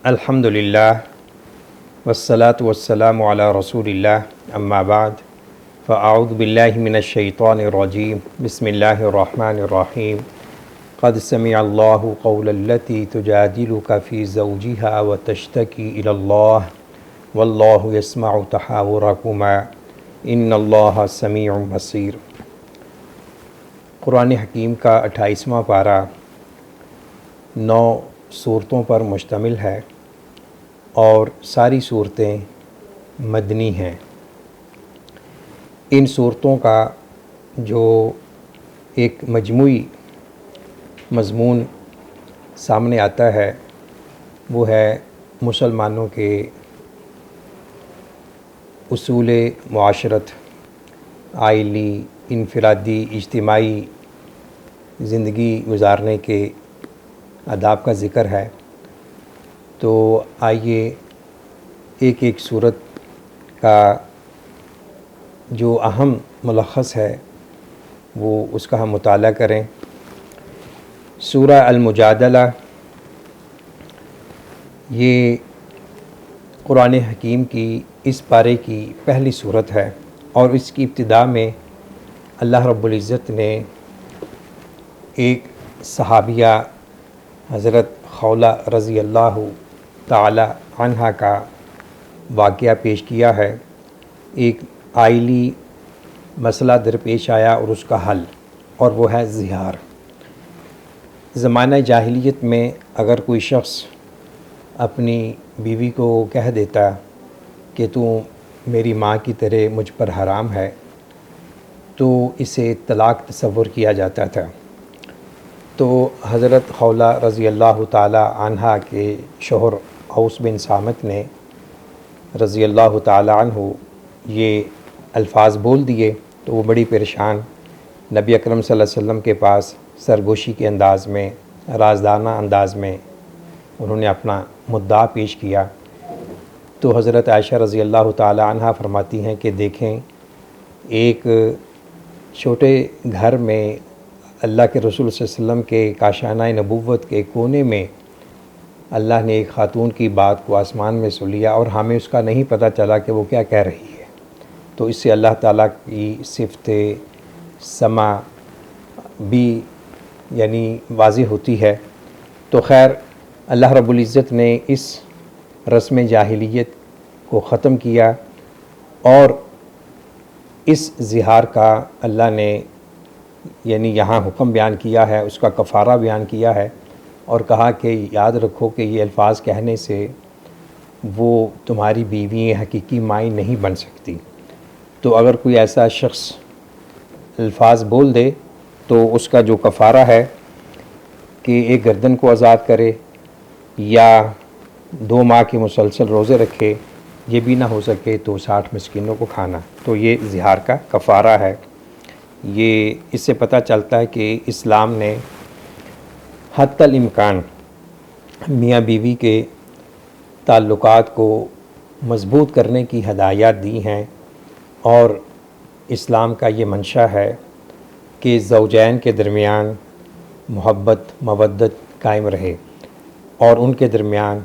الحمدللہ والصلاة والسلام علی رسول اللہ اما بعد فاعوذ باللہ من الشیطان الرجیم بسم اللہ الرحمن الرحیم قد سمع اللہ قول التی تجادلک فی زوجها وتشتکی الی اللہ واللہ یسمع تحاورکما ان اللہ سمیع بصیر۔ قرآن حکیم کا 28واں پارہ 9 صورتوں پر مشتمل ہے اور ساری صورتیں مدنی ہیں۔ ان صورتوں کا جو ایک مجموعی مضمون سامنے آتا ہے وہ ہے مسلمانوں کے اصول معاشرت، عائلی، انفرادی، اجتماعی زندگی گزارنے کے آداب کا ذکر ہے۔ تو آئیے ایک ایک صورت کا جو اہم ملخص ہے وہ اس کا ہم مطالعہ کریں۔ سورہ المجادلہ یہ قرآن حکیم کی اس پارے کی پہلی صورت ہے اور اس کی ابتدا میں اللہ رب العزت نے ایک صحابیہ حضرت خولہ رضی اللہ تعالی عنہا کا واقعہ پیش کیا ہے۔ ایک عائلی مسئلہ درپیش آیا اور اس کا حل، اور وہ ہے زہار۔ زمانہ جاہلیت میں اگر کوئی شخص اپنی بیوی کو کہہ دیتا کہ تو میری ماں کی طرح مجھ پر حرام ہے تو اسے طلاق تصور کیا جاتا تھا۔ تو حضرت خولہ رضی اللہ تعالی عنہا کے شوہر اوس بن صامت نے رضی اللہ تعالی عنہ یہ الفاظ بول دیے تو وہ بڑی پریشان نبی اکرم صلی اللہ علیہ وسلم کے پاس سرگوشی کے انداز میں، رازدانہ انداز میں انہوں نے اپنا مدعا پیش کیا۔ تو حضرت عائشہ رضی اللہ تعالی عنہا فرماتی ہیں کہ دیکھیں، ایک چھوٹے گھر میں اللہ کے رسول صلی اللہ علیہ وسلم کے کاشانہ نبوت کے کونے میں اللہ نے ایک خاتون کی بات کو آسمان میں سن لیا اور ہمیں اس کا نہیں پتہ چلا کہ وہ کیا کہہ رہی ہے۔ تو اس سے اللہ تعالیٰ کی صفت سمع بھی یعنی واضح ہوتی ہے۔ تو خیر، اللہ رب العزت نے اس رسم جاہلیت کو ختم کیا اور اس زہار کا اللہ نے یعنی یہاں حکم بیان کیا ہے، اس کا کفارہ بیان کیا ہے اور کہا کہ یاد رکھو کہ یہ الفاظ کہنے سے وہ تمہاری بیوی حقیقی مائیں نہیں بن سکتی۔ تو اگر کوئی ایسا شخص الفاظ بول دے تو اس کا جو کفارہ ہے کہ ایک گردن کو آزاد کرے یا 2 ماہ کے مسلسل روزے رکھے، یہ بھی نہ ہو سکے تو 60 مسکینوں کو کھانا۔ تو یہ زہار کا کفارہ ہے۔ یہ اس سے پتہ چلتا ہے کہ اسلام نے حتی الامکان میاں بیوی کے تعلقات کو مضبوط کرنے کی ہدایات دی ہیں، اور اسلام کا یہ منشا ہے کہ زوجین کے درمیان محبت مودت قائم رہے اور ان کے درمیان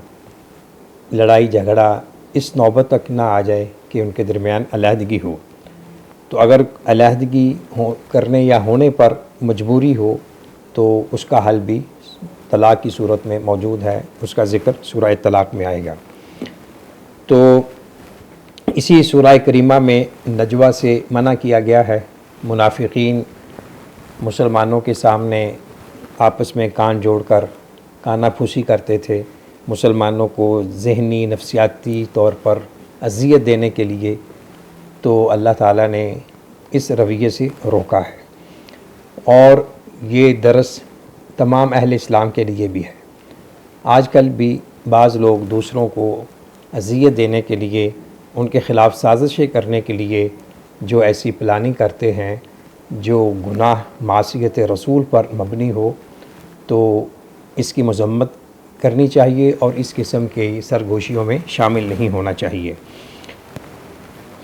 لڑائی جھگڑا اس نوبت تک نہ آ جائے کہ ان کے درمیان علیحدگی ہو۔ تو اگر علیحدگی کرنے یا ہونے پر مجبوری ہو تو اس کا حل بھی طلاق کی صورت میں موجود ہے، اس کا ذکر سورہ طلاق میں آئے گا۔ تو اسی سورہ کریمہ میں نجوہ سے منع کیا گیا ہے۔ منافقین مسلمانوں کے سامنے آپس میں کان جوڑ کر کانا پھوسی کرتے تھے، مسلمانوں کو ذہنی نفسیاتی طور پر اذیت دینے کے لیے، تو اللہ تعالیٰ نے اس رویے سے روکا ہے، اور یہ درس تمام اہل اسلام کے لیے بھی ہے۔ آج کل بھی بعض لوگ دوسروں کو اذیت دینے کے لیے، ان کے خلاف سازشیں کرنے کے لیے جو ایسی پلاننگ کرتے ہیں جو گناہ معصیت رسول پر مبنی ہو، تو اس کی مذمت کرنی چاہیے اور اس قسم کے سرگوشیوں میں شامل نہیں ہونا چاہیے۔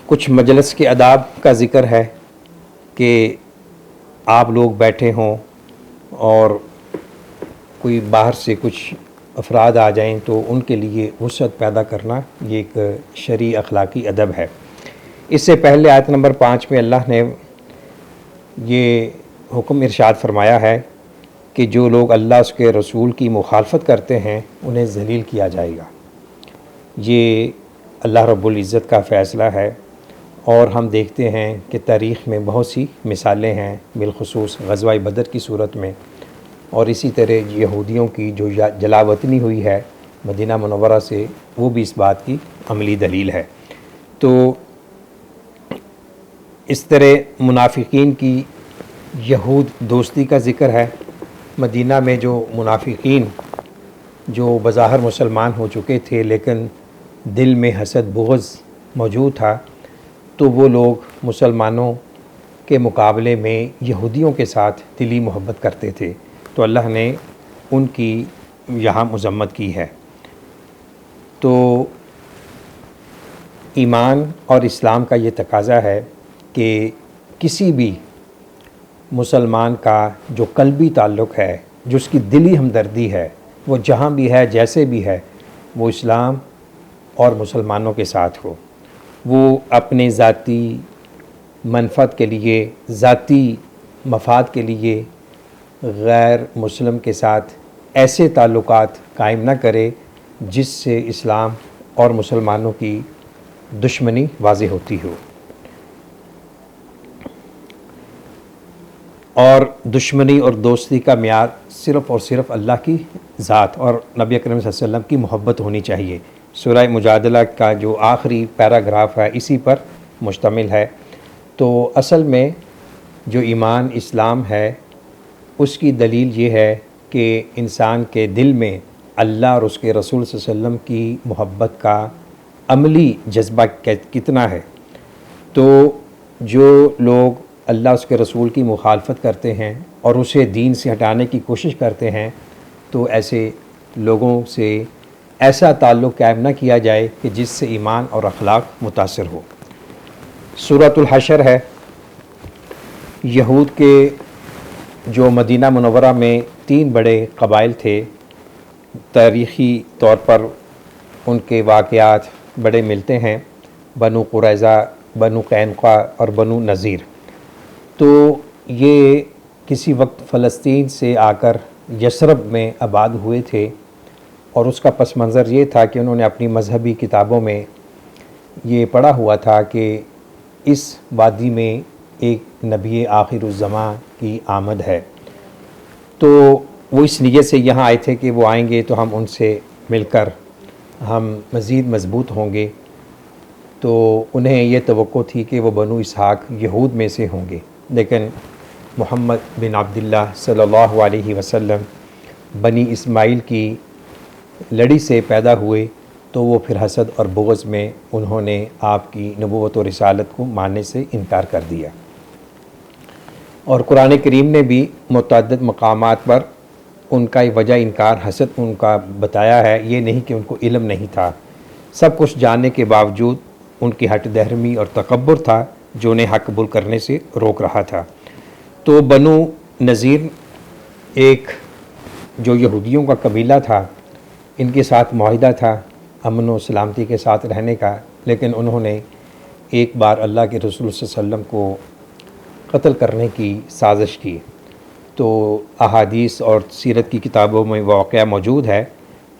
کچھ مجلس کے آداب کا ذکر ہے کہ آپ لوگ بیٹھے ہوں اور کوئی باہر سے کچھ افراد آ جائیں تو ان کے لیے وسعت پیدا کرنا یہ ایک شرعی اخلاقی ادب ہے۔ اس سے پہلے آیت نمبر 5 میں اللہ نے یہ حکم ارشاد فرمایا ہے کہ جو لوگ اللہ اس کے رسول کی مخالفت کرتے ہیں انہیں ذلیل کیا جائے گا۔ یہ اللہ رب العزت کا فیصلہ ہے، اور ہم دیکھتے ہیں کہ تاریخ میں بہت سی مثالیں ہیں، بالخصوص غزوہ بدر کی صورت میں، اور اسی طرح یہودیوں کی جو جلاوطنی ہوئی ہے مدینہ منورہ سے، وہ بھی اس بات کی عملی دلیل ہے۔ تو اس طرح منافقین کی یہود دوستی کا ذکر ہے۔ مدینہ میں جو منافقین جو بظاہر مسلمان ہو چکے تھے لیکن دل میں حسد بغض موجود تھا، تو وہ لوگ مسلمانوں کے مقابلے میں یہودیوں کے ساتھ دلی محبت کرتے تھے، تو اللہ نے ان کی یہاں مذمت کی ہے۔ تو ایمان اور اسلام کا یہ تقاضا ہے کہ کسی بھی مسلمان کا جو قلبی تعلق ہے، جو اس کی دلی ہمدردی ہے، وہ جہاں بھی ہے جیسے بھی ہے، وہ اسلام اور مسلمانوں کے ساتھ ہو۔ وہ اپنے ذاتی منفعت کے لیے، ذاتی مفاد کے لیے غیر مسلم کے ساتھ ایسے تعلقات قائم نہ کرے جس سے اسلام اور مسلمانوں کی دشمنی واضح ہوتی ہو۔ اور دشمنی اور دوستی کا معیار صرف اور صرف اللہ کی ذات اور نبی اکرم صلی اللہ علیہ وسلم کی محبت ہونی چاہیے۔ سورہ مجادلہ کا جو آخری پیراگراف ہے اسی پر مشتمل ہے۔ تو اصل میں جو ایمان اسلام ہے اس کی دلیل یہ ہے کہ انسان کے دل میں اللہ اور اس کے رسول صلی اللہ علیہ وسلم کی محبت کا عملی جذبہ کتنا ہے۔ تو جو لوگ اللہ اس کے رسول کی مخالفت کرتے ہیں اور اسے دین سے ہٹانے کی کوشش کرتے ہیں، تو ایسے لوگوں سے ایسا تعلق قائم نہ کیا جائے کہ جس سے ایمان اور اخلاق متاثر ہو۔ سورۃ الحشر ہے۔ یہود کے جو مدینہ منورہ میں 3 بڑے قبائل تھے، تاریخی طور پر ان کے واقعات بڑے ملتے ہیں، بنو قریظہ، بنو قینقاع اور بنو نذیر۔ تو یہ کسی وقت فلسطین سے آ کر یثرب میں آباد ہوئے تھے، اور اس کا پس منظر یہ تھا کہ انہوں نے اپنی مذہبی کتابوں میں یہ پڑھا ہوا تھا کہ اس وادی میں ایک نبی آخر الزماں کی آمد ہے۔ تو وہ اس نیت سے یہاں آئے تھے کہ وہ آئیں گے تو ہم ان سے مل کر ہم مزید مضبوط ہوں گے۔ تو انہیں یہ توقع تھی کہ وہ بنو اسحاق یہود میں سے ہوں گے، لیکن محمد بن عبداللہ صلی اللہ علیہ وسلم بنی اسماعیل کی لڑی سے پیدا ہوئے، تو وہ پھر حسد اور بغض میں انہوں نے آپ کی نبوت و رسالت کو ماننے سے انکار کر دیا۔ اور قرآن کریم نے بھی متعدد مقامات پر ان کا وجہ انکار حسد ان کا بتایا ہے۔ یہ نہیں کہ ان کو علم نہیں تھا، سب کچھ جاننے کے باوجود ان کی ہٹ دہرمی اور تکبر تھا جو انہیں حق قبول کرنے سے روک رہا تھا۔ تو بنو نذیر ایک جو یہودیوں کا قبیلہ تھا، ان کے ساتھ معاہدہ تھا امن و سلامتی کے ساتھ رہنے کا، لیکن انہوں نے ایک بار اللہ کے رسول صلی اللہ علیہ وسلم کو قتل کرنے کی سازش کی۔ تو احادیث اور سیرت کی کتابوں میں واقعہ موجود ہے۔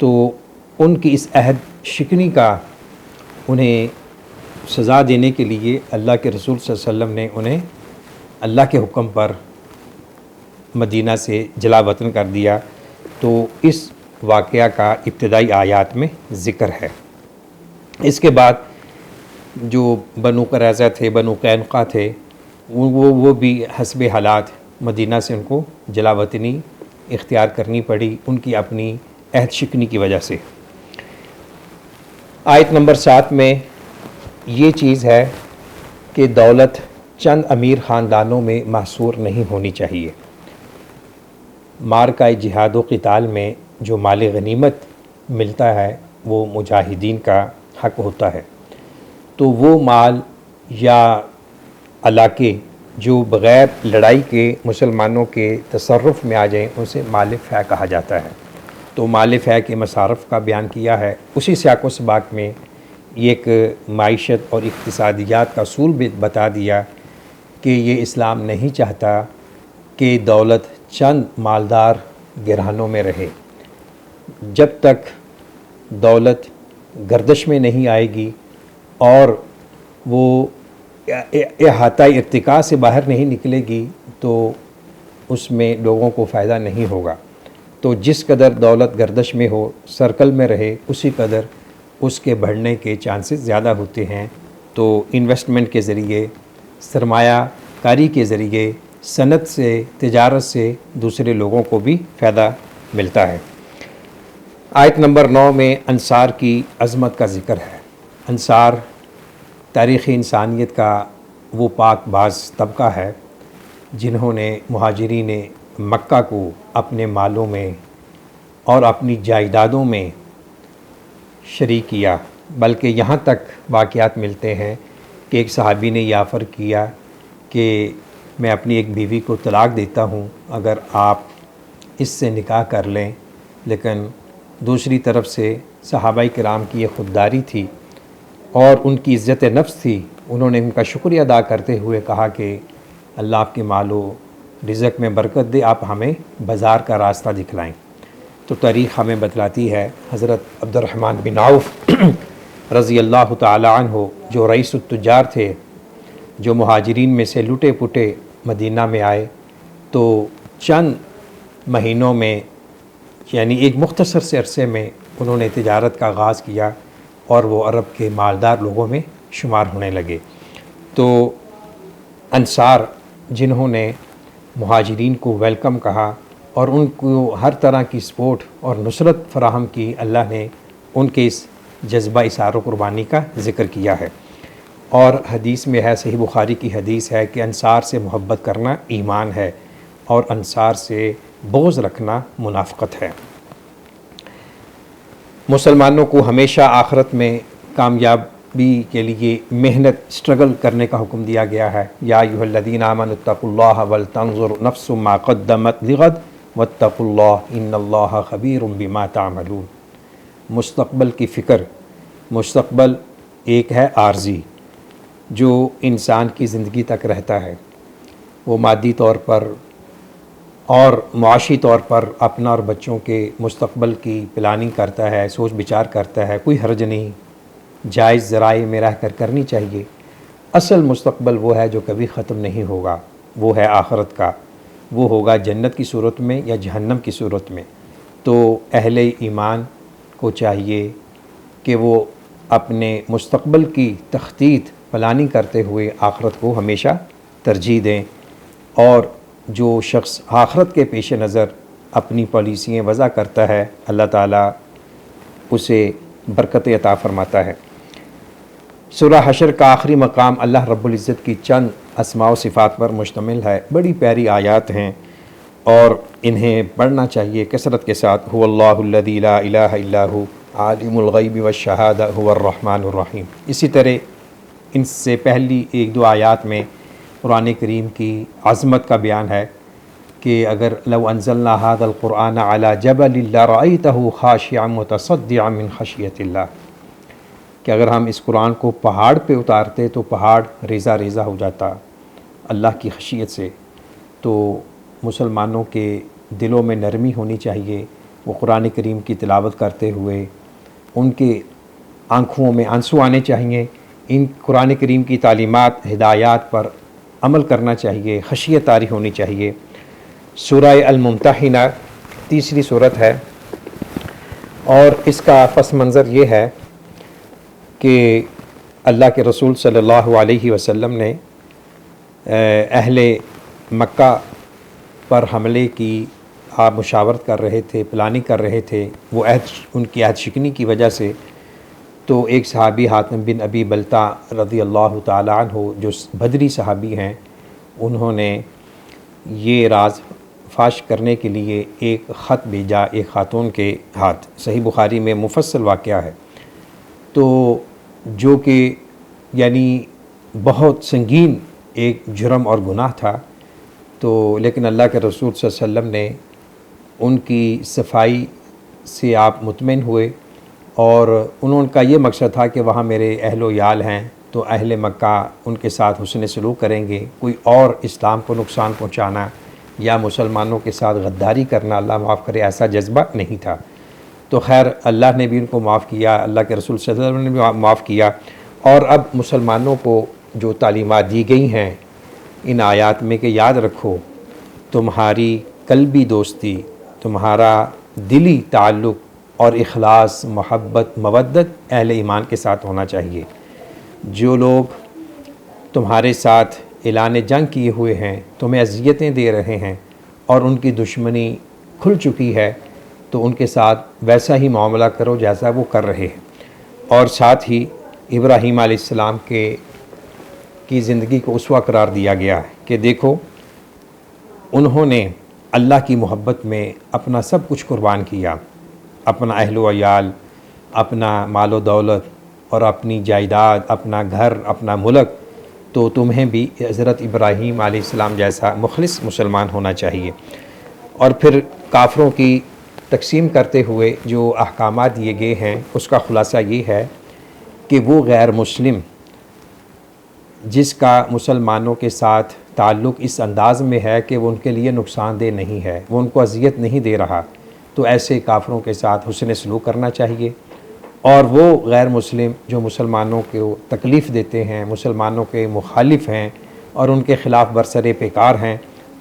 تو ان کی اس عہد شکنی کا انہیں سزا دینے کے لیے اللہ کے رسول صلی اللہ علیہ وسلم نے انہیں اللہ کے حکم پر مدینہ سے جلا وطن کر دیا۔ تو اس واقعہ کا ابتدائی آیات میں ذکر ہے۔ اس کے بعد جو بنو قریظہ تھے، بنو قینقاع تھے، وہ بھی حسب حالات مدینہ سے ان کو جلا وطنی اختیار کرنی پڑی، ان کی اپنی عہد شکنی کی وجہ سے۔ آیت نمبر 7 میں یہ چیز ہے کہ دولت چند امیر خاندانوں میں محصور نہیں ہونی چاہیے۔ معرکہ جہاد و قتال میں جو مال غنیمت ملتا ہے وہ مجاہدین کا حق ہوتا ہے۔ تو وہ مال یا علاقے جو بغیر لڑائی کے مسلمانوں کے تصرف میں آ جائیں، اسے مال فے کہا جاتا ہے۔ تو مالف ہے کہ مصارف کا بیان کیا ہے۔ اسی سیاق و سباق میں ایک معیشت اور اقتصادیات کا اصول بھی بتا دیا کہ یہ اسلام نہیں چاہتا کہ دولت چند مالدار گرہانوں میں رہے۔ جب تک دولت گردش میں نہیں آئے گی اور وہ احاطۂ ارتقاء سے باہر نہیں نکلے گی تو اس میں لوگوں کو فائدہ نہیں ہوگا۔ تو جس قدر دولت گردش میں ہو، سرکل میں رہے، اسی قدر اس کے بڑھنے کے چانسز زیادہ ہوتے ہیں۔ تو انویسٹمنٹ کے ذریعے، سرمایہ کاری کے ذریعے، صنعت سے، تجارت سے دوسرے لوگوں کو بھی فائدہ ملتا ہے۔ آیت نمبر 9 میں انصار کی عظمت کا ذکر ہے۔ انصار تاریخ انسانیت کا وہ پاک باز طبقہ ہے جنہوں نے مہاجرین مکہ کو اپنے مالوں میں اور اپنی جائیدادوں میں شریک کیا، بلکہ یہاں تک واقعات ملتے ہیں کہ ایک صحابی نے یہ آفر کیا کہ میں اپنی ایک بیوی کو طلاق دیتا ہوں اگر آپ اس سے نکاح کر لیں، لیکن دوسری طرف سے صحابہ کرام کی یہ خودداری تھی اور ان کی عزت نفس تھی۔ انہوں نے ان کا شکریہ ادا کرتے ہوئے کہا کہ اللہ آپ کے مال و رزق میں برکت دے، آپ ہمیں بازار کا راستہ دکھلائیں۔ تو تاریخ ہمیں بتلاتی ہے حضرت عبد الرحمن بن عوف رضی اللہ تعالی عنہ جو رئیس التجار تھے، جو مہاجرین میں سے لٹے پٹے مدینہ میں آئے، تو چند مہینوں میں یعنی ایک مختصر سے عرصے میں انہوں نے تجارت کا آغاز کیا اور وہ عرب کے مالدار لوگوں میں شمار ہونے لگے۔ تو انصار جنہوں نے مہاجرین کو ویلکم کہا اور ان کو ہر طرح کی سپورٹ اور نصرت فراہم کی، اللہ نے ان کے اس جذبہ اثار و قربانی کا ذکر کیا ہے۔ اور حدیث میں ہے، صحیح بخاری کی حدیث ہے کہ انصار سے محبت کرنا ایمان ہے اور انصار سے بغض رکھنا منافقت ہے۔ مسلمانوں کو ہمیشہ آخرت میں کامیابی کے لیے محنت، اسٹرگل کرنے کا حکم دیا گیا ہے۔ یا ایھا الذین آمنوا اتقوا اللہ ولتنظر نفس ما قدمت لغد واتقوا اللہ ان اللہ خبیر بما تعملون۔ مستقبل کی فکر۔ مستقبل ایک ہے عارضی جو انسان کی زندگی تک رہتا ہے، وہ مادی طور پر اور معاشی طور پر اپنا اور بچوں کے مستقبل کی پلاننگ کرتا ہے، سوچ بچار کرتا ہے، کوئی حرج نہیں، جائز ذرائع میں رہ کر کرنی چاہیے۔ اصل مستقبل وہ ہے جو کبھی ختم نہیں ہوگا، وہ ہے آخرت کا، وہ ہوگا جنت کی صورت میں یا جہنم کی صورت میں۔ تو اہل ایمان کو چاہیے کہ وہ اپنے مستقبل کی تخطیط، پلاننگ کرتے ہوئے آخرت کو ہمیشہ ترجیح دیں، اور جو شخص آخرت کے پیش نظر اپنی پالیسیاں وضع کرتا ہے، اللہ تعالیٰ اسے برکت عطا فرماتا ہے۔ سورہ حشر کا آخری مقام اللہ رب العزت کی چند اسماء و صفات پر مشتمل ہے۔ بڑی پیاری آیات ہیں اور انہیں پڑھنا چاہیے کثرت کے ساتھ۔ هو اللہ الذی لا الہ الا هو عالم الغیب والشہادہ هو الرحمن الرحیم۔ اسی طرح ان سے پہلی ایک دو آیات میں قرآن کریم کی عظمت کا بیان ہے کہ اگر لو انزلنا ھذا القرآن علی جبل لرأیتہ خاشعا متصدعا من خشیۃ اللہ، کہ اگر ہم اس قرآن کو پہاڑ پہ اتارتے تو پہاڑ ریزہ ریزہ ہو جاتا اللہ کی خشیت سے۔ تو مسلمانوں کے دلوں میں نرمی ہونی چاہیے، وہ قرآن کریم کی تلاوت کرتے ہوئے ان کے آنکھوں میں آنسو آنے چاہیے، ان قرآن کریم کی تعلیمات، ہدایات پر عمل کرنا چاہیے، خشیت طاری ہونی چاہیے۔ سورہ الممتحنہ تیسری صورت ہے اور اس کا پس منظر یہ ہے کہ اللہ کے رسول صلی اللہ علیہ وسلم نے اہل مکہ پر حملے کی آپ مشاورت کر رہے تھے، پلاننگ کر رہے تھے، وہ ان کی عہد شکنی کی وجہ سے۔ تو ایک صحابی حاتم بن ابی بلتع رضی اللہ تعالی عنہ جو بدری صحابی ہیں، انہوں نے یہ راز فاش کرنے کے لیے ایک خط بھیجا ایک خاتون کے ہاتھ۔ صحیح بخاری میں مفصل واقعہ ہے، تو جو کہ یعنی بہت سنگین ایک جرم اور گناہ تھا، تو لیکن اللہ کے رسول صلی اللہ علیہ وسلم نے ان کی صفائی سے آپ مطمئن ہوئے اور انہوں کا یہ مقصد تھا کہ وہاں میرے اہل و عیال ہیں تو اہل مکہ ان کے ساتھ حسن سلوک کریں گے، کوئی اور اسلام کو نقصان پہنچانا یا مسلمانوں کے ساتھ غداری کرنا، اللہ معاف کرے، ایسا جذبہ نہیں تھا۔ تو خیر اللہ نے بھی ان کو معاف کیا، اللہ کے رسول صلی اللہ علیہ وسلم نے بھی معاف کیا، اور اب مسلمانوں کو جو تعلیمات دی گئی ہیں ان آیات میں کہ یاد رکھو تمہاری قلبی دوستی، تمہارا دلی تعلق اور اخلاص، محبت، مودت اہل ایمان کے ساتھ ہونا چاہیے۔ جو لوگ تمہارے ساتھ اعلان جنگ کیے ہوئے ہیں، تمہیں اذیتیں دے رہے ہیں اور ان کی دشمنی کھل چکی ہے، تو ان کے ساتھ ویسا ہی معاملہ کرو جیسا وہ کر رہے ہیں۔ اور ساتھ ہی ابراہیم علیہ السلام کی زندگی کو اسوہ قرار دیا گیا ہے کہ دیکھو انہوں نے اللہ کی محبت میں اپنا سب کچھ قربان کیا، اپنا اہل و عیال، اپنا مال و دولت اور اپنی جائیداد، اپنا گھر، اپنا ملک، تو تمہیں بھی حضرت ابراہیم علیہ السلام جیسا مخلص مسلمان ہونا چاہیے۔ اور پھر کافروں کی تقسیم کرتے ہوئے جو احکامات دیے گئے ہیں اس کا خلاصہ یہ ہے کہ وہ غیر مسلم جس کا مسلمانوں کے ساتھ تعلق اس انداز میں ہے کہ وہ ان کے لیے نقصان دہ نہیں ہے، وہ ان کو اذیت نہیں دے رہا، تو ایسے کافروں کے ساتھ حسن سلوک کرنا چاہیے۔ اور وہ غیر مسلم جو مسلمانوں کو تکلیف دیتے ہیں، مسلمانوں کے مخالف ہیں اور ان کے خلاف برسر پیکار ہیں،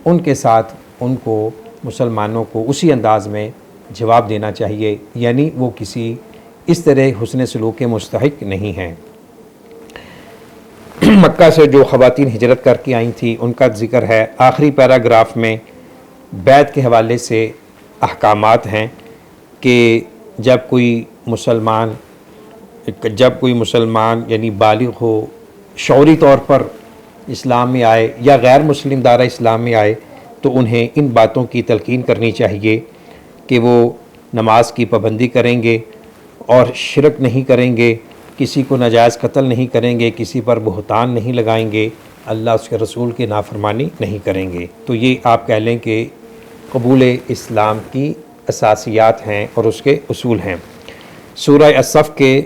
ان کے ساتھ ان کو مسلمانوں کو اسی انداز میں جواب دینا چاہیے، یعنی وہ کسی اس طرح حسن سلوک کے مستحق نہیں ہیں۔ مکہ سے جو خواتین ہجرت کر کے آئی تھیں ان کا ذکر ہے آخری پیراگراف میں۔ بیعت کے حوالے سے احکامات ہیں کہ جب کوئی مسلمان یعنی بالغ ہو، شعوری طور پر اسلام میں آئے یا غیر مسلم دارہ اسلام میں آئے، تو انہیں ان باتوں کی تلقین کرنی چاہیے کہ وہ نماز کی پابندی کریں گے اور شرک نہیں کریں گے، کسی کو ناجائز قتل نہیں کریں گے، کسی پر بہتان نہیں لگائیں گے، اللہ اس کے رسول کی نافرمانی نہیں کریں گے۔ تو یہ آپ کہہ لیں کہ قبول اسلام کی اساسیات ہیں اور اس کے اصول ہیں۔ سورہ الصف کے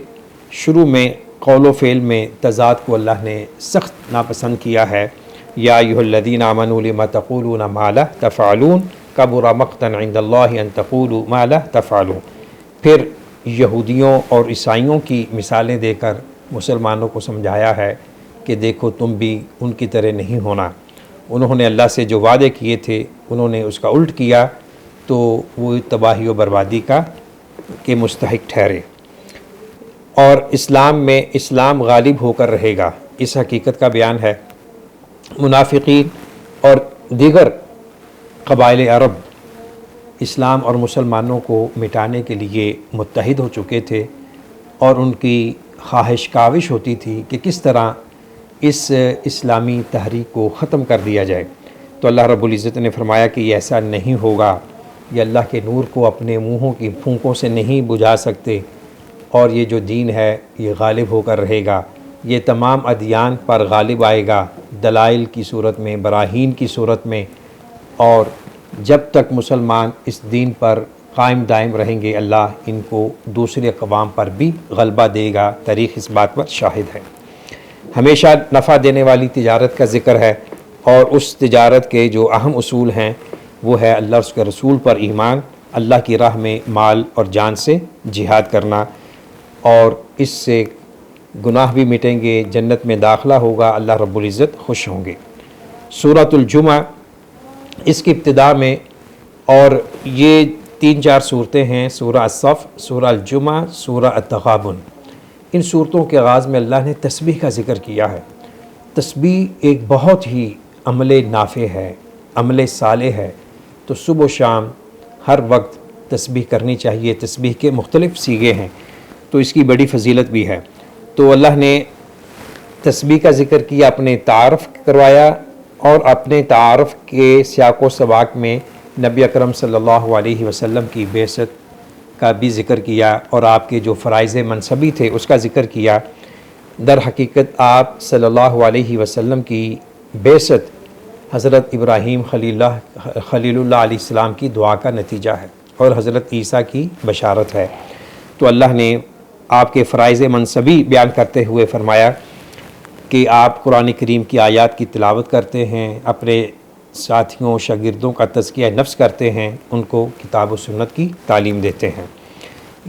شروع میں قول و فعل میں تضاد کو اللہ نے سخت ناپسند کیا ہے۔ یا ایھا الذین آمنوا لم تقولون ما لا تفعلون کبر مقتا عند اللہ ان تقولوا ما لا تفعلون۔ پھر یہودیوں اور عیسائیوں کی مثالیں دے کر مسلمانوں کو سمجھایا ہے کہ دیکھو تم بھی ان کی طرح نہیں ہونا، انہوں نے اللہ سے جو وعدے کیے تھے انہوں نے اس کا الٹ کیا تو وہ تباہی و بربادی کے مستحق ٹھہرے۔ اور اسلام میں اسلام غالب ہو کر رہے گا، اس حقیقت کا بیان ہے۔ منافقین اور دیگر قبائل عرب اسلام اور مسلمانوں کو مٹانے کے لیے متحد ہو چکے تھے اور ان کی خواہش کاوش ہوتی تھی کہ کس طرح اس اسلامی تحریک کو ختم کر دیا جائے۔ تو اللہ رب العزت نے فرمایا کہ یہ ایسا نہیں ہوگا، یہ اللہ کے نور کو اپنے منہوں کی پھونکوں سے نہیں بجھا سکتے، اور یہ جو دین ہے یہ غالب ہو کر رہے گا، یہ تمام ادیان پر غالب آئے گا، دلائل کی صورت میں، براہین کی صورت میں، اور جب تک مسلمان اس دین پر قائم دائم رہیں گے اللہ ان کو دوسرے اقوام پر بھی غلبہ دے گا۔ تاریخ اس بات پر شاہد ہے۔ ہمیشہ نفع دینے والی تجارت کا ذکر ہے، اور اس تجارت کے جو اہم اصول ہیں وہ ہے اللہ اس کے رسول پر ایمان، اللہ کی راہ میں مال اور جان سے جہاد کرنا، اور اس سے گناہ بھی مٹیں گے، جنت میں داخلہ ہوگا، اللہ رب العزت خوش ہوں گے۔ سورۃ الجمعہ اس کی ابتدا میں، اور یہ 3-4 صورتیں ہیں، سورہ الصف، سورہ الجمعہ، سورہ التغابن۔ ان صورتوں کے آغاز میں اللہ نے تسبیح کا ذکر کیا ہے۔ تسبیح ایک بہت ہی عمل نافع ہے، عمل صالح ہے، تو صبح و شام ہر وقت تسبیح کرنی چاہیے۔ تسبیح کے مختلف صیغے ہیں تو اس کی بڑی فضیلت بھی ہے۔ تو اللہ نے تسبیح کا ذکر کیا، اپنے تعارف کروایا، اور اپنے تعارف کے سیاق و سباق میں نبی اکرم صلی اللہ علیہ وسلم کی بعثت کا بھی ذکر کیا، اور آپ کے جو فرائض منصبی تھے اس کا ذکر کیا۔ در حقیقت آپ صلی اللہ علیہ وسلم کی بعثت حضرت ابراہیم خلیل اللہ علیہ السلام کی دعا کا نتیجہ ہے۔ اور حضرت عیسیٰ کی بشارت ہے۔ تو اللہ نے آپ کے فرائض منصبی بیان کرتے ہوئے فرمایا کہ آپ قرآن کریم کی آیات کی تلاوت کرتے ہیں، اپنے ساتھیوں شاگردوں کا تزکیہ نفس کرتے ہیں، ان کو کتاب و سنت کی تعلیم دیتے ہیں۔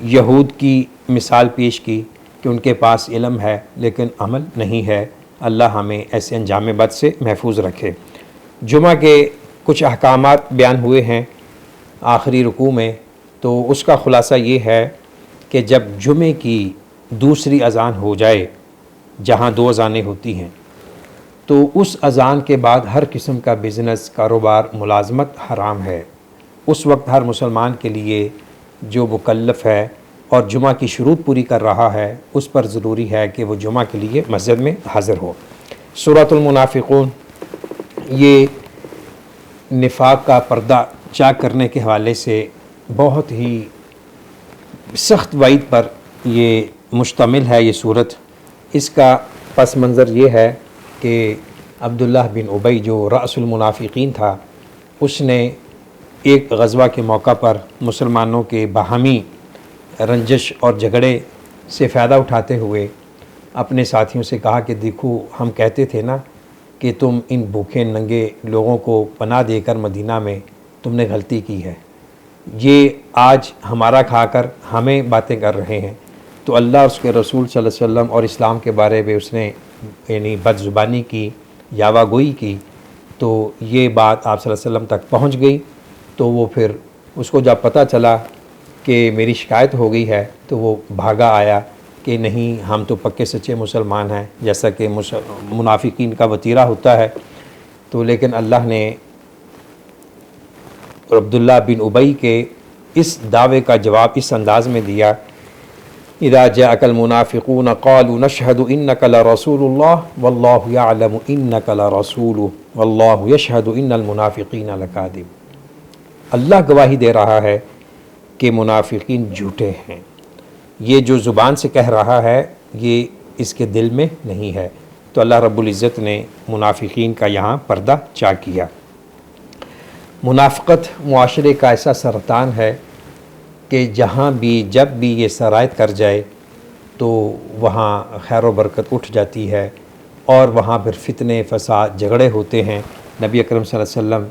یہود کی مثال پیش کی کہ ان کے پاس علم ہے لیکن عمل نہیں ہے۔ اللہ ہمیں ایسے انجام بد سے محفوظ رکھے۔ جمعہ کے کچھ احکامات بیان ہوئے ہیں آخری رکوع میں، تو اس کا خلاصہ یہ ہے کہ جب جمعے کی دوسری اذان ہو جائے، جہاں 2 اذانیں ہوتی ہیں، تو اس اذان کے بعد ہر قسم کا بزنس، کاروبار، ملازمت حرام ہے۔ اس وقت ہر مسلمان کے لیے جو مکلف ہے اور جمعہ کی شروط پوری کر رہا ہے، اس پر ضروری ہے کہ وہ جمعہ کے لیے مسجد میں حاضر ہو۔ سورۃ المنافقون یہ نفاق کا پردہ چاک کرنے کے حوالے سے بہت ہی سخت وعید پر یہ مشتمل ہے یہ صورت۔ اس کا پس منظر یہ ہے کہ عبداللہ بن ابی جو رأس المنافقین تھا، اس نے ایک غزوہ کے موقع پر مسلمانوں کے باہمی رنجش اور جھگڑے سے فائدہ اٹھاتے ہوئے اپنے ساتھیوں سے کہا کہ دیکھو، ہم کہتے تھے نا کہ تم ان بھوکے ننگے لوگوں کو پناہ دے کر مدینہ میں تم نے غلطی کی ہے، یہ آج ہمارا کھا کر ہمیں باتیں کر رہے ہیں۔ تو اللہ اور اس کے رسول صلی اللہ علیہ وسلم اور اسلام کے بارے میں اس نے یعنی بد زبانی کی، یاوہ گوئی کی، تو یہ بات آپ صلی اللہ علیہ وسلم تک پہنچ گئی۔ تو وہ پھر اس کو جب پتہ چلا کہ میری شکایت ہو گئی ہے، تو وہ بھاگا آیا کہ نہیں، ہم تو پکے سچے مسلمان ہیں، جیسا کہ منافقین کا وتیرہ ہوتا ہے۔ تو لیکن اللہ نے عبداللہ بن ابی کے اس دعوے کا جواب اس انداز میں دیا، اذا جاءك المنافقون قالوا نشهد انك لرسول الله والله يعلم انك لرسوله والله يشهد ان المنافقين لكاذب۔ اللہ گواہی دے رہا ہے کہ منافقین جھوٹے ہیں، یہ جو زبان سے کہہ رہا ہے یہ اس کے دل میں نہیں ہے۔ تو اللہ رب العزت نے منافقین کا یہاں پردہ چاک کیا۔ منافقت معاشرے کا ایسا سرطان ہے کہ جہاں بھی جب بھی یہ سرایت کر جائے تو وہاں خیر و برکت اٹھ جاتی ہے، اور وہاں پھر فتنے، فساد، جھگڑے ہوتے ہیں۔ نبی اکرم صلی اللہ علیہ وسلم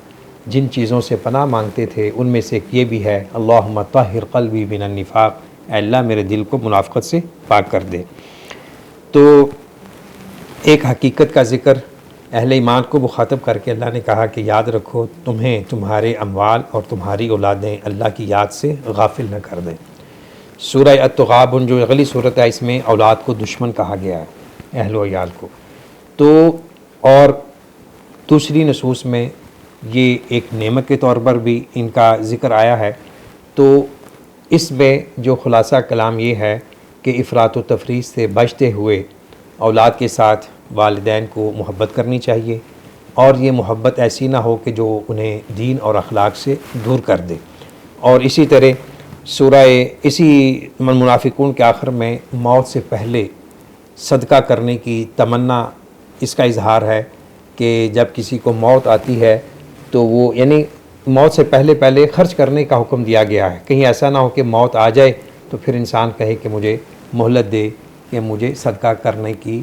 جن چیزوں سے پناہ مانگتے تھے ان میں سے ایک یہ بھی ہے، اللہم طہر قلبی من النفاق، اے اللہ میرے دل کو منافقت سے پاک کر دے۔ تو ایک حقیقت کا ذکر اہل ایمان کو مخاطب کر کے اللہ نے کہا کہ یاد رکھو، تمہیں تمہارے اموال اور تمہاری اولادیں اللہ کی یاد سے غافل نہ کر دیں۔ سورہ التغابن جو اگلی صورت ہے، اس میں اولاد کو دشمن کہا گیا ہے، اہل و عیال کو۔ تو اور دوسری نصوص میں یہ ایک نعمت کے طور پر بھی ان کا ذکر آیا ہے۔ تو اس میں جو خلاصہ کلام یہ ہے کہ افراط و تفریط سے بچتے ہوئے اولاد کے ساتھ والدین کو محبت کرنی چاہیے، اور یہ محبت ایسی نہ ہو کہ جو انہیں دین اور اخلاق سے دور کر دے۔ اور اسی طرح اسی منافقون کے آخر میں موت سے پہلے صدقہ کرنے کی تمنا اس کا اظہار ہے کہ جب کسی کو موت آتی ہے تو وہ یعنی موت سے پہلے خرچ کرنے کا حکم دیا گیا ہے، کہیں ایسا نہ ہو کہ موت آ جائے تو پھر انسان کہے کہ مجھے مہلت دے، کہ مجھے صدقہ کرنے کی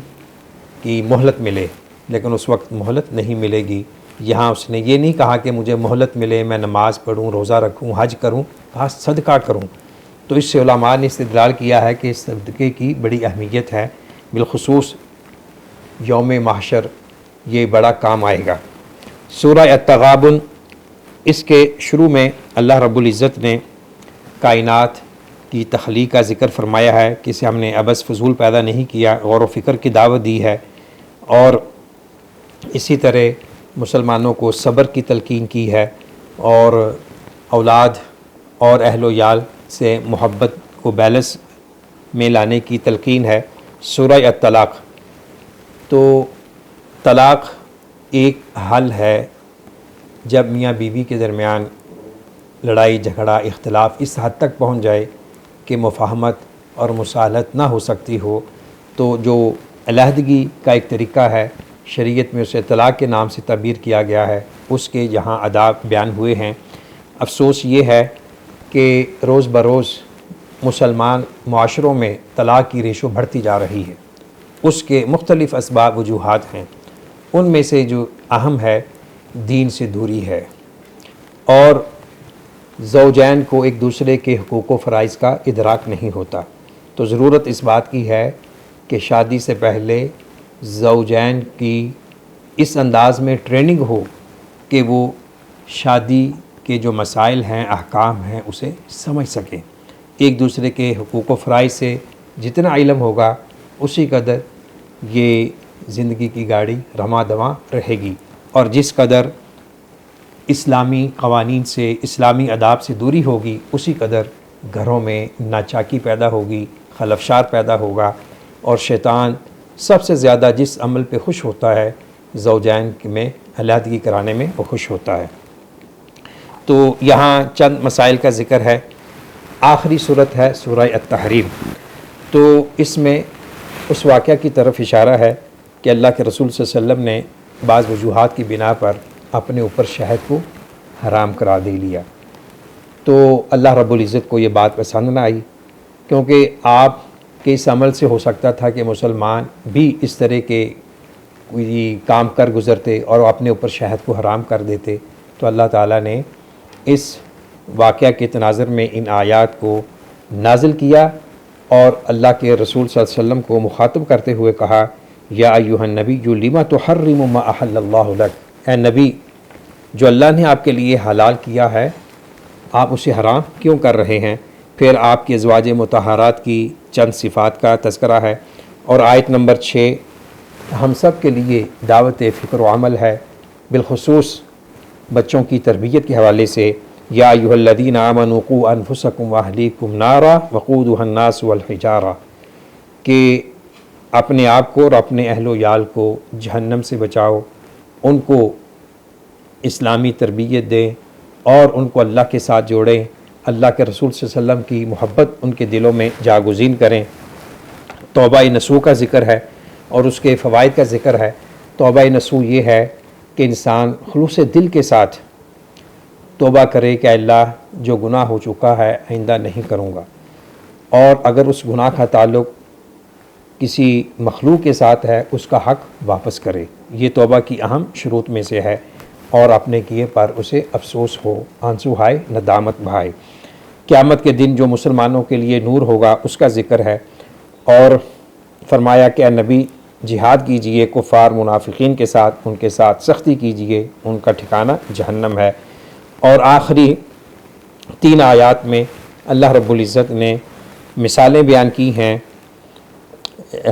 مہلت ملے، لیکن اس وقت مہلت نہیں ملے گی۔ یہاں اس نے یہ نہیں کہا کہ مجھے مہلت ملے، میں نماز پڑھوں، روزہ رکھوں، حج کروں، کہا صدقہ کروں۔ تو اس سے علماء نے استدلال کیا ہے کہ صدقے کی بڑی اہمیت ہے، بالخصوص یوم محشر یہ بڑا کام آئے گا۔ سورہ التغابن، اس کے شروع میں اللہ رب العزت نے کائنات کی تخلیق کا ذکر فرمایا ہے کہ اسے ہم نے عبث فضول پیدا نہیں کیا، غور و فکر کی دعوت دی ہے، اور اسی طرح مسلمانوں کو صبر کی تلقین کی ہے، اور اولاد اور اہل و عیال سے محبت کو بیلنس میں لانے کی تلقین ہے۔ سورہ الطلاق، تو طلاق ایک حل ہے جب میاں بیوی کے درمیان لڑائی جھگڑا اختلاف اس حد تک پہنچ جائے کہ مفاہمت اور مصالحت نہ ہو سکتی ہو، تو جو علیحدگی کا ایک طریقہ ہے، شریعت میں اسے طلاق کے نام سے تعبیر کیا گیا ہے، اس کے یہاں آداب بیان ہوئے ہیں۔ افسوس یہ ہے کہ کہ روز بروز مسلمان معاشروں میں طلاق کی ریشو بڑھتی جا رہی ہے، اس کے مختلف اسباب وجوہات ہیں۔ ان میں سے جو اہم ہے دین سے دوری ہے، اور زوجین کو ایک دوسرے کے حقوق و فرائض کا ادراک نہیں ہوتا۔ تو ضرورت اس بات کی ہے کہ شادی سے پہلے زوجین کی اس انداز میں ٹریننگ ہو کہ وہ شادی کے جو مسائل ہیں، احکام ہیں، اسے سمجھ سکیں۔ ایک دوسرے کے حقوق و فرائض سے جتنا علم ہوگا اسی قدر یہ زندگی کی گاڑی رواں دواں رہے گی، اور جس قدر اسلامی قوانین سے، اسلامی آداب سے دوری ہوگی، اسی قدر گھروں میں ناچاکی پیدا ہوگی، خلفشار پیدا ہوگا، اور شیطان سب سے زیادہ جس عمل پہ خوش ہوتا ہے زوجین میں علیحدگی کرانے میں وہ خوش ہوتا ہے۔ تو یہاں چند مسائل کا ذکر ہے۔ آخری صورت ہے سورہ التحریم، تو اس میں اس واقعہ کی طرف اشارہ ہے کہ اللہ کے رسول صلی اللہ علیہ وسلم نے بعض وجوہات کی بنا پر اپنے اوپر شہد کو حرام قرار دے لیا۔ تو اللہ رب العزت کو یہ بات پسند نہ آئی، کیونکہ آپ کے اس عمل سے ہو سکتا تھا کہ مسلمان بھی اس طرح کے کوئی کام کر گزرتے اور اپنے اوپر شہد کو حرام کر دیتے۔ تو اللہ تعالیٰ نے اس واقعہ کے تناظر میں ان آیات کو نازل کیا، اور اللہ کے رسول صلی اللہ علیہ وسلم کو مخاطب کرتے ہوئے کہا، یا ایھا النبی لما تحرم ما احل اللہ لک، اے نبی جو اللہ نے آپ کے لیے حلال کیا ہے آپ اسے حرام کیوں کر رہے ہیں؟ پھر آپ کے ازواج مطہرات کی چند صفات کا تذکرہ ہے، اور آیت نمبر 6 ہم سب کے لیے دعوت فکر و عمل ہے، بالخصوص بچوں کی تربیت کے حوالے سے، یا ایھا الذین آمنوا قوا انفسکم واہلیکم نارا وقودھا الناس والحجارہ، کہ اپنے آپ کو اور اپنے اہل و عیال کو جہنم سے بچاؤ، ان کو اسلامی تربیت دیں اور ان کو اللہ کے ساتھ جوڑیں، اللہ کے رسول صلی اللہ علیہ وسلم کی محبت ان کے دلوں میں جاگزین کریں۔ توبہ نصوح کا ذکر ہے اور اس کے فوائد کا ذکر ہے۔ توبہ نصوح یہ ہے کہ انسان خلوص دل کے ساتھ توبہ کرے کہ اللہ جو گناہ ہو چکا ہے آئندہ نہیں کروں گا، اور اگر اس گناہ کا تعلق کسی مخلوق کے ساتھ ہے اس کا حق واپس کرے۔ یہ توبہ کی اہم شروط میں سے ہے، اور اپنے کیے پر اسے افسوس ہو، آنسو ہائے، ندامت بہائے۔ قیامت کے دن جو مسلمانوں کے لیے نور ہوگا اس کا ذکر ہے، اور فرمایا کہ اے نبی جہاد کیجئے کفار منافقین کے ساتھ، ان کے ساتھ سختی کیجئے، ان کا ٹھکانہ جہنم ہے۔ اور آخری 3 آیات میں اللہ رب العزت نے مثالیں بیان کی ہیں۔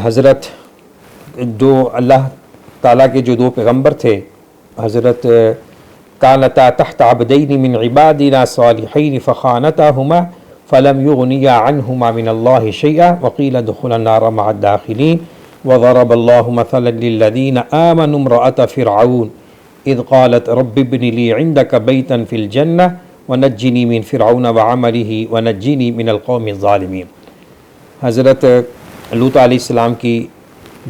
حضرت اللہ تعالیٰ کے جو 2 پیغمبر تھے، حضرت کانتا تحت عبدین من عبادنا صالحین فخانتاہما فلم یغنیا عنہما من اللہ شیئا وقیل ادخلا النار مع الداخلین وضرب اللہ مثلا للذین آمنوا امرأة فرعون اذ قالت رب ابن لی عندک بیتا فی الجنہ ونجنی من فرعون وعملہ ونجنی من القوم الظالمین۔ حضرت لوط علیہ السلام کی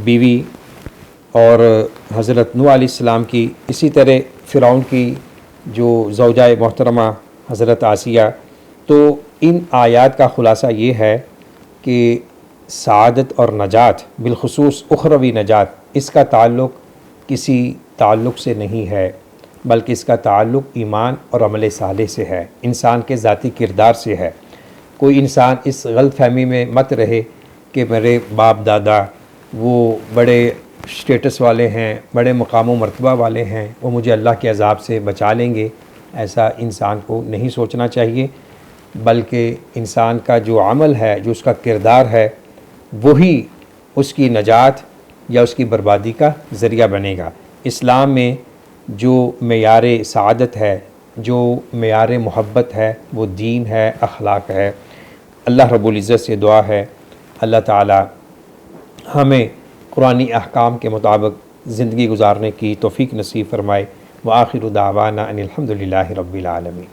بیوی اور حضرت نوح علیہ السلام کی، اسی طرح فرعون کی جو زوجہ محترمہ حضرت آسیہ۔ تو ان آیات کا خلاصہ یہ ہے کہ سعادت اور نجات، بالخصوص اخروی نجات، اس کا تعلق کسی تعلق سے نہیں ہے، بلکہ اس کا تعلق ایمان اور عمل صالح سے ہے، انسان کے ذاتی کردار سے ہے۔ کوئی انسان اس غلط فہمی میں مت رہے کہ میرے باپ دادا وہ بڑے اسٹیٹس والے ہیں، بڑے مقام و مرتبہ والے ہیں، وہ مجھے اللہ کے عذاب سے بچا لیں گے۔ ایسا انسان کو نہیں سوچنا چاہیے، بلکہ انسان کا جو عمل ہے، جو اس کا کردار ہے، وہی اس کی نجات یا اس کی بربادی کا ذریعہ بنے گا۔ اسلام میں جو معیار سعادت ہے، جو معیار محبت ہے، وہ دین ہے، اخلاق ہے۔ اللہ رب العزت سے دعا ہے اللہ تعالی ہمیں قرآنی احکام کے مطابق زندگی گزارنے کی توفیق نصیب فرمائے۔ وآخر دعوانا ان الحمد للہ رب العالمین۔